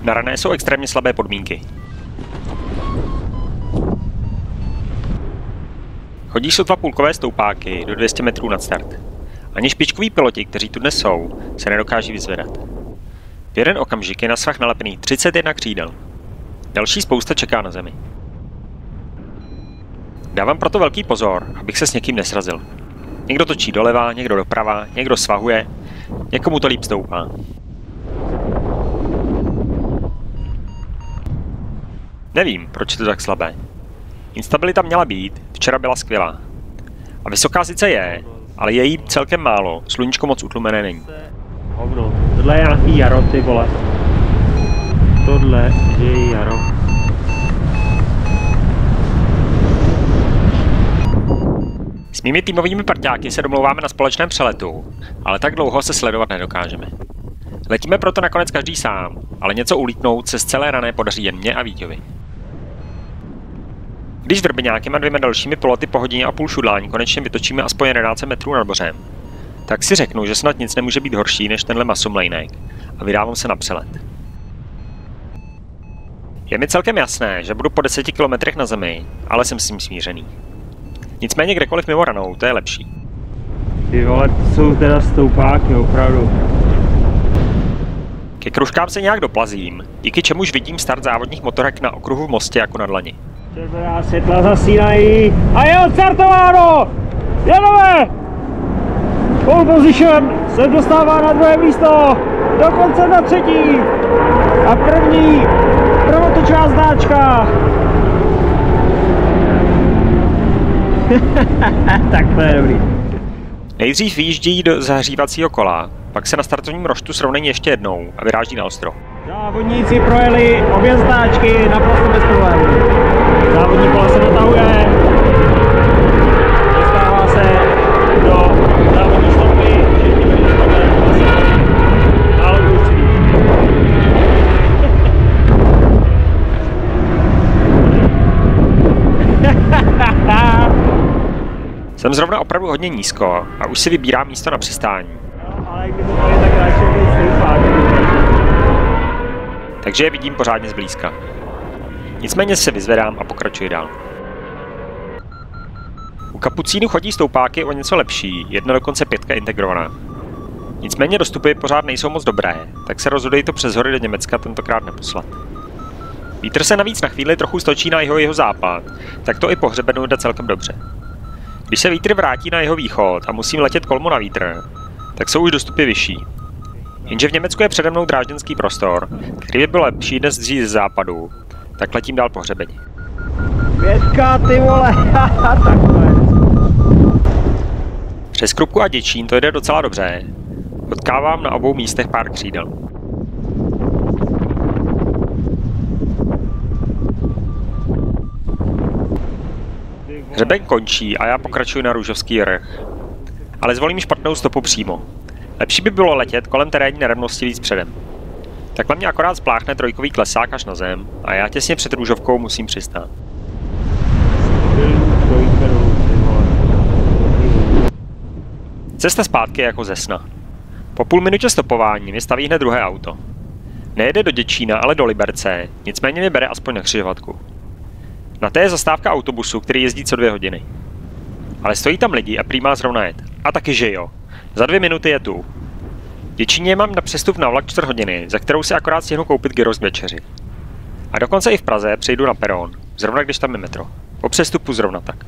Na rané jsou extrémně slabé podmínky. Chodí sotva půlkové stoupáky do 200 metrů nad start. Ani špičkoví piloti, kteří tu dnes jsou, se nedokáží vyzvedat. V jeden okamžik je na svah nalepený 31 křídel. Další spousta čeká na zemi. Dávám proto velký pozor, abych se s někým nesrazil. Někdo točí doleva, někdo doprava, někdo svahuje, někomu to líp stoupá. Nevím, proč je to tak slabé. Instabilita měla být, včera byla skvělá. A vysoká sice je, ale je jí celkem málo, sluníčko moc utlumené není. Hovno, tohle je nějaký jaro, ty vole. Tohle je jaro. S mými týmovými parťáky se domlouváme na společném přeletu, ale tak dlouho se sledovat nedokážeme. Letíme proto nakonec každý sám, ale něco ulítnout se z celé rané podaří jen mně a Víťovi. Když s Vrbeňákem a 2 dalšími piloty po hodině a půl šudlání konečně vytočíme aspoň 11 metrů nad mořem, tak si řeknu, že snad nic nemůže být horší než tenhle masomlejnek a vydávám se na přelet. Je mi celkem jasné, že budu po 10 kilometrech na zemi, ale jsem s tím smířený. Nicméně kdekoliv mimo ranou, to je lepší. Ty vole, to jsou teda stoupáky, opravdu. Ke kružkám se nějak doplazím, díky čemuž vidím start závodních motorek na okruhu v mostě jako na dlani. Červená světla zasínají a je odstartováno! Jedeme! Pole position se dostává na 2. místo, dokonce na 3. A první prvotočová značka. Tak to je dobrý. Nejdřív vyjíždí do zahřívacího kola, pak se na startovním roštu srovnají ještě jednou a vyráží na ostro. Závodníci projeli obě značky naprosto bez problémů. Závodní kola se dotahuje. Dostává se do závodní stopy. Všichni byli náhodou ústří. Jsem zrovna opravdu hodně nízko a už si vybírám místo na přistání. No, ale kdyby to je tak radši být stoupák. Takže je vidím pořádně zblízka. Nicméně se vyzvedám a pokračuji dál. U Kapucínu chodí stoupáky o něco lepší, jedna dokonce 5 integrovaná. Nicméně dostupy pořád nejsou moc dobré, tak se rozhoduji to přes hory do Německa tentokrát neposlat. Vítr se navíc na chvíli trochu stočí na jeho západ, tak to i po hřebenu jde celkem dobře. Když se vítr vrátí na jeho východ a musím letět kolmo na vítr, tak jsou už dostupy vyšší. Jenže v Německu je přede mnou drážděnský prostor, který by byl lepší dnes dřív z západu, tak letím dál po hřebeni. 5, ty vole, tak to je. Přes Krupku a Děčín to jde docela dobře. Potkávám na obou místech pár křídel. Hřeben končí a já pokračuji na Růžovský vrch. Ale zvolím špatnou stopu přímo. Lepší by bylo letět kolem terénní nerovnosti víc předem. Takhle mě akorát spláchne trojkový klesák až na zem a já těsně před Růžovkou musím přistát. Cesta zpátky je jako ze sna. Po půl minutě stopování mi staví hned druhé auto. Nejede do Děčína, ale do Liberce, nicméně mě bere aspoň na křižovatku. Na té je zastávka autobusu, který jezdí co 2 hodiny. Ale stojí tam lidi a prý má zrovna jet. A taky že jo. Za 2 minuty je tu. V Děčíně mám na přestup na vlak 4 hodiny, za kterou si akorát stihnu koupit gyros k večeři. A dokonce i v Praze přejdu na peron, zrovna když tam je metro. Po přestupu zrovna tak.